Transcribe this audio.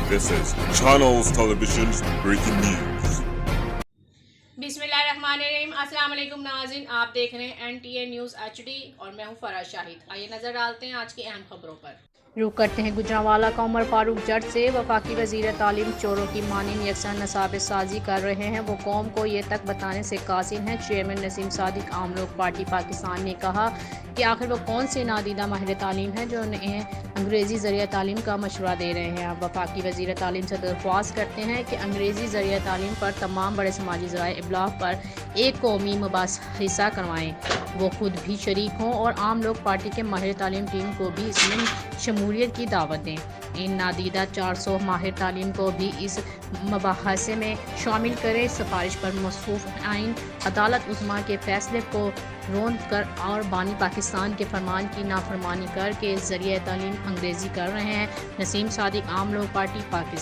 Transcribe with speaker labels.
Speaker 1: This is Channels Television's breaking news.
Speaker 2: बिस्मिल्लाहिर्रहमानिर्रहीम। अस्सलाम वालेकुम नाज़रीन, आप देख रहे हैं NTA न्यूज़ HD और मैं हूं फराज शाहिद। आइए नज़र डालते हैं आज की अहम खबरों पर। रुख करते हैं गुजरांवाला का उमर फारूक जट से। वफाकी वज़ीर तालीम चोरों की मानिंद यकसा नसाब साजी कर रहे हैं, वो कौम को ये तक बताने से कासिर हैं। चेयरमैन नसीम सादिक आम लोग पार्टी पाकिस्तान ने कहा कि आखिर वो कौन से नादीदा माहिर तालीम हैं जो उन्हें अंग्रेज़ी ज़रिया तालीम का मशवरा दे रहे हैं। अब वफाकी वज़ीर तालीम से दरख्वास्त करते हैं कि अंग्रेज़ी ज़रिया तालीम पर तमाम बड़े समाजी ज़राए इब्लाग पर एक कौमी मबास हिस्सा करवाएँ, वो खुद भी शरीक हों और आम लोग पार्टी के माहिर तालीम टीम को भी इसमें शमूलियत की दावत दें। इन नादीदा 400 माहिर तालीम को भी इस मबाहसे में शामिल करें। सिफारिश पर मौसूफ आइन अदालत उस्मा के फैसले को रद्द कर और बानी पाकिस्तान के फरमान की नाफरमानी कर के ज़रिया तालीम अंग्रेज़ी कर रहे हैं। नसीम सादिक आम लोग पार्टी पाकिस्तान।